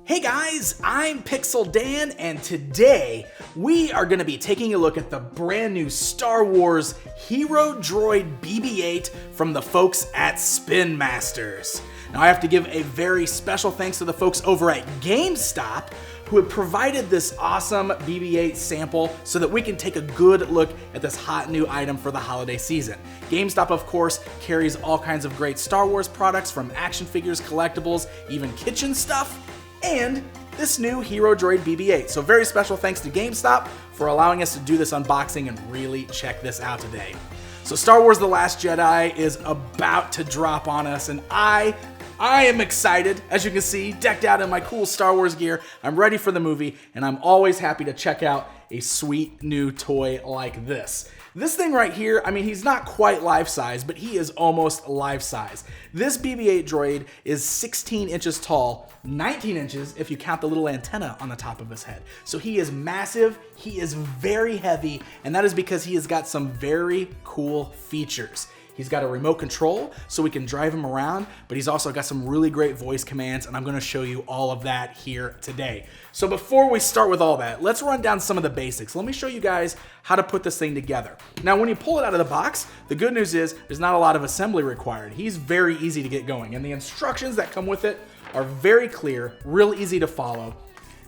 Hey guys, I'm Pixel Dan, and today we are going to be taking a look at the brand new Star Wars Hero Droid BB-8 from the folks at Spin Masters. Now I have to give a very special thanks to the folks over at GameStop who have provided this awesome BB-8 sample so that we can take a good look at this hot new item for the holiday season. GameStop, of course, carries all kinds of great Star Wars products, from action figures, collectibles, even kitchen stuff, and this new Hero Droid BB-8. So very special thanks to GameStop for allowing us to do this unboxing and really check this out today. So Star Wars The Last Jedi is about to drop on us, and I am excited. As you can see, decked out in my cool Star Wars gear. I'm ready for the movie, and I'm always happy to check out a sweet new toy like this. This thing right here, I mean, he's not quite life-size, but he is almost life-size. This BB-8 droid is 16 inches tall, 19 inches if you count the little antenna on the top of his head. So he is massive, he is very heavy, and that is because he has got some very cool features. He's got a remote control so we can drive him around, but he's also got some really great voice commands, and I'm gonna show you all of that here today. So before we start with all that, let's run down some of the basics. Let me show you guys how to put this thing together. Now, when you pull it out of the box, the good news is there's not a lot of assembly required. He's very easy to get going, and the instructions that come with it are very clear, real easy to follow.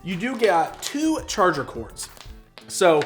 You do get 2 charger cords. So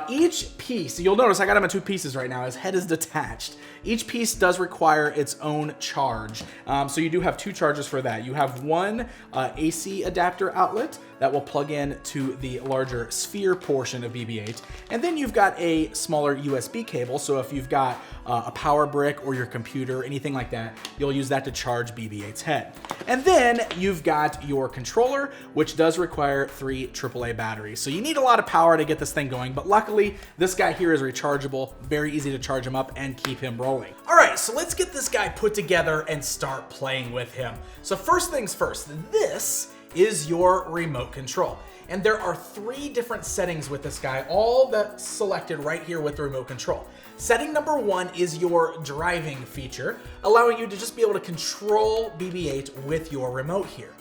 each piece, you'll notice I got him in 2 pieces right now. His head is detached. Each piece does require its own charge. So you do have 2 chargers for that. You have one AC adapter outlet that will plug in to the larger sphere portion of BB-8. And then you've got a smaller USB cable. So if you've got a power brick or your computer, anything like that, you'll use that to charge BB-8's head. And then you've got your controller, which does require 3 AAA batteries. So you need a lot of power to get this thing going, but luckily this guy here is rechargeable, very easy to charge him up and keep him rolling. All right, so let's get this guy put together and start playing with him. So first things first, this is your remote control. And there are 3 different settings with this guy, all that's selected right here with the remote control. Setting number 1 is your driving feature, allowing you to just be able to control BB-8 with your remote here.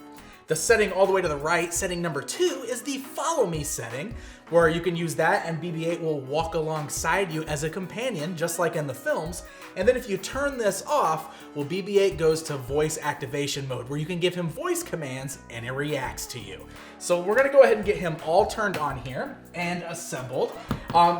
The setting all the way to the right, setting number 2, is the follow me setting, where you can use that and BB-8 will walk alongside you as a companion, just like in the films. And then if you turn this off, well, BB-8 goes to voice activation mode, where you can give him voice commands and it reacts to you. So we're gonna go ahead and get him all turned on here and assembled.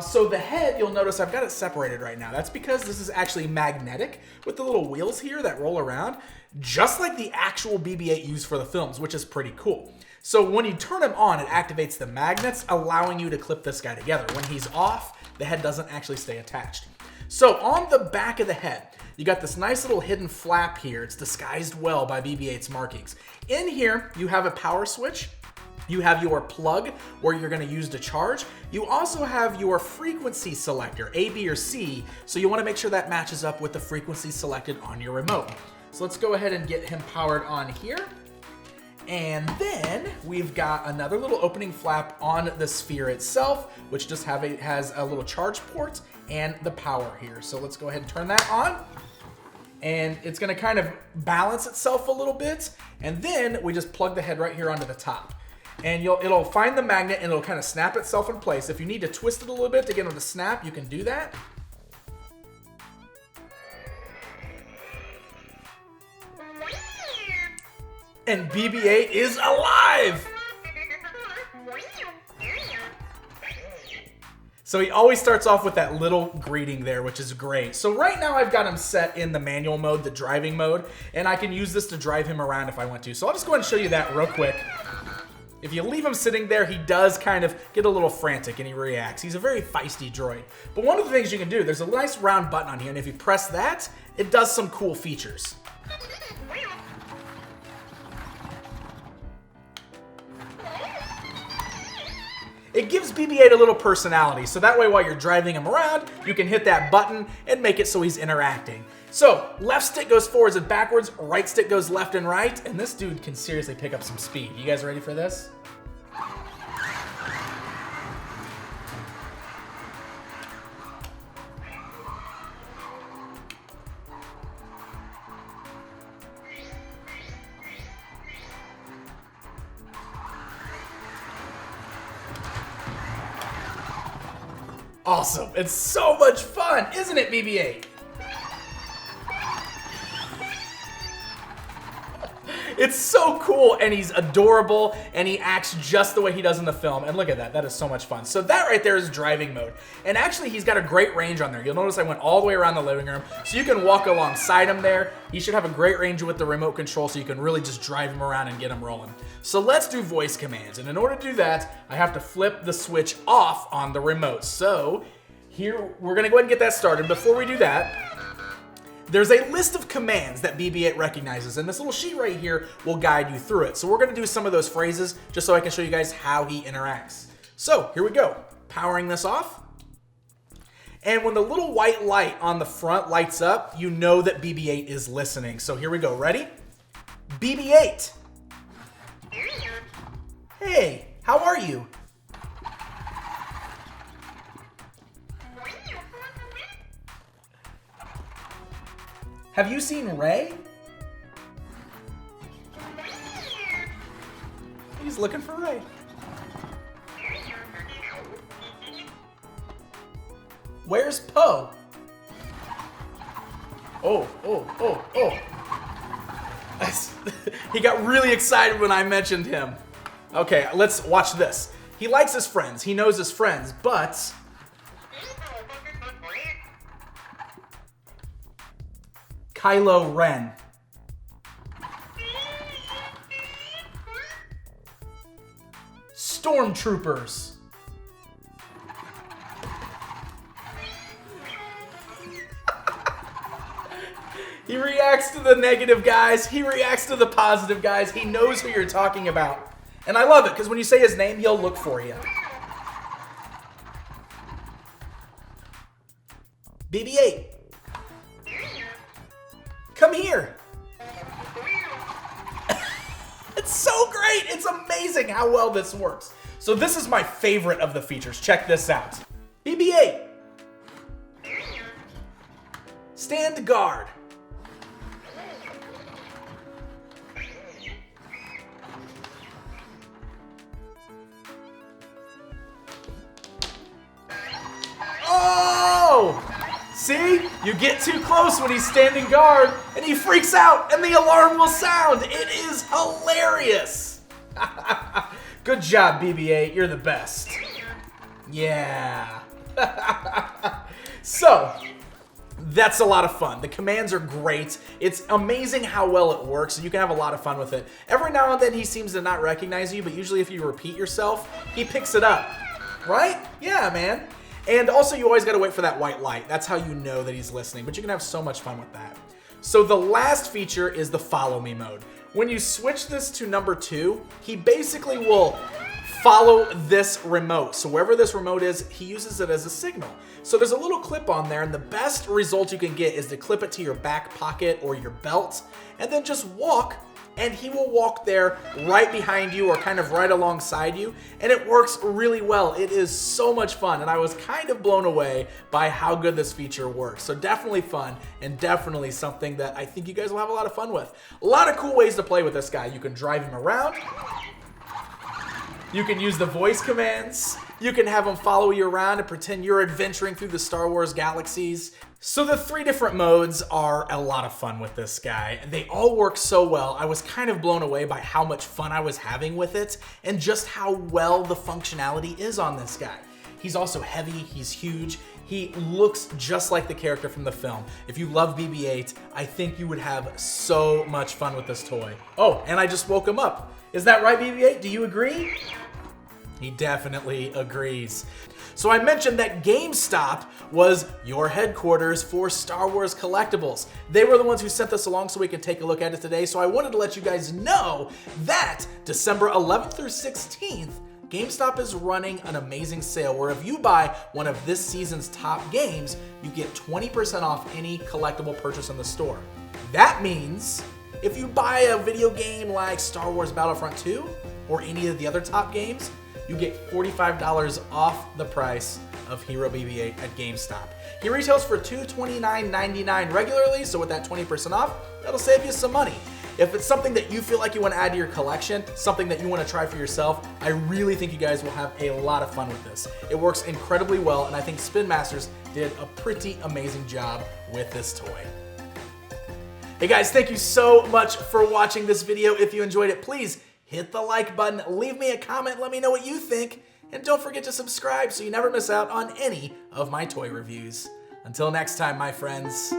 So the head, you'll notice I've got it separated right now. That's because this is actually magnetic with the little wheels here that roll around, just like the actual BB-8 used for the films, which is pretty cool. So when you turn him on, it activates the magnets, allowing you to clip this guy together. When he's off, the head doesn't actually stay attached. So on the back of the head, you got this nice little hidden flap here. It's disguised well by BB-8's markings. In here, you have a power switch. You have your plug where you're gonna use to charge. You also have your frequency selector, A, B, or C, so you wanna make sure that matches up with the frequency selected on your remote. So let's go ahead and get him powered on here. And then we've got another little opening flap on the sphere itself, which just has a little charge port and the power here. So let's go ahead and turn that on. And it's gonna kind of balance itself a little bit. And then we just plug the head right here onto the top. And it'll find the magnet and it'll kind of snap itself in place. If you need to twist it a little bit to get it to snap, you can do that. And BB-8 is alive! So he always starts off with that little greeting there, which is great. So right now I've got him set in the manual mode, the driving mode, and I can use this to drive him around if I want to. So I'll just go ahead and show you that real quick. If you leave him sitting there, he does kind of get a little frantic and he reacts. He's a very feisty droid. But one of the things you can do, there's a nice round button on here, and if you press that, it does some cool features. It gives BB-8 a little personality, so that way while you're driving him around, you can hit that button and make it so he's interacting. So, left stick goes forwards and backwards, right stick goes left and right, and this dude can seriously pick up some speed. You guys ready for this? Awesome. It's so much fun, isn't it, BB-8? It's so cool, and he's adorable, and he acts just the way he does in the film. And look at that. That is so much fun. So that right there is driving mode. And actually, he's got a great range on there. You'll notice I went all the way around the living room, so you can walk alongside him there. He should have a great range with the remote control, so you can really just drive him around and get him rolling. So let's do voice commands. And in order to do that, I have to flip the switch off on the remote. So here, we're going to go ahead and get that started. Before we do that, there's a list of commands that BB-8 recognizes, and this little sheet right here will guide you through it. So we're gonna do some of those phrases just so I can show you guys how he interacts. So here we go. Powering this off. And when the little white light on the front lights up, you know that BB-8 is listening. So here we go. Ready? BB-8. Hey, how are you? Have you seen Ray? He's looking for Ray. Where's Poe? Oh. He got really excited when I mentioned him. Okay, let's watch this. He likes his friends. He knows his friends, but Kylo Ren. Stormtroopers. He reacts to the negative guys. He reacts to the positive guys. He knows who you're talking about. And I love it, because when you say his name, he'll look for you. BB-8. Come here. It's so great. It's amazing how well this works. So this is my favorite of the features. Check this out. BB-8. Stand guard. Oh! See? You get too close when he's standing guard, and he freaks out, and the alarm will sound. It is hilarious. Good job, BB-8. You're the best. Yeah. So, that's a lot of fun. The commands are great. It's amazing how well it works, and you can have a lot of fun with it. Every now and then he seems to not recognize you, but usually if you repeat yourself, he picks it up. Right? Yeah, man. And also, you always gotta wait for that white light. That's how you know that he's listening, but you can have so much fun with that. So the last feature is the follow me mode. When you switch this to number 2, he basically will follow this remote. So wherever this remote is, he uses it as a signal. So there's a little clip on there, and the best result you can get is to clip it to your back pocket or your belt, and then just walk, and he will walk there right behind you or kind of right alongside you, and it works really well. It is so much fun, and I was kind of blown away by how good this feature works. So definitely fun, and definitely something that I think you guys will have a lot of fun with. A lot of cool ways to play with this guy. You can drive him around. You can use the voice commands. You can have him follow you around and pretend you're adventuring through the Star Wars galaxies. So the 3 different modes are a lot of fun with this guy. They all work so well. I was kind of blown away by how much fun I was having with it and just how well the functionality is on this guy. He's also heavy, he's huge. He looks just like the character from the film. If you love BB-8, I think you would have so much fun with this toy. Oh, and I just woke him up. Is that right, BB-8? Do you agree? He definitely agrees. So I mentioned that GameStop was your headquarters for Star Wars collectibles. They were the ones who sent this along so we could take a look at it today. So I wanted to let you guys know that December 11th through 16th, GameStop is running an amazing sale where if you buy one of this season's top games, you get 20% off any collectible purchase in the store. That means if you buy a video game like Star Wars Battlefront 2 or any of the other top games, you get $45 off the price of Hero BB-8 at GameStop. He retails for $229.99 regularly, so with that 20% off, that'll save you some money. If it's something that you feel like you want to add to your collection, something that you want to try for yourself, I really think you guys will have a lot of fun with this. It works incredibly well, and I think Spin Masters did a pretty amazing job with this toy. Hey guys, thank you so much for watching this video. If you enjoyed it, please hit the like button, leave me a comment, let me know what you think, and don't forget to subscribe so you never miss out on any of my toy reviews. Until next time, my friends.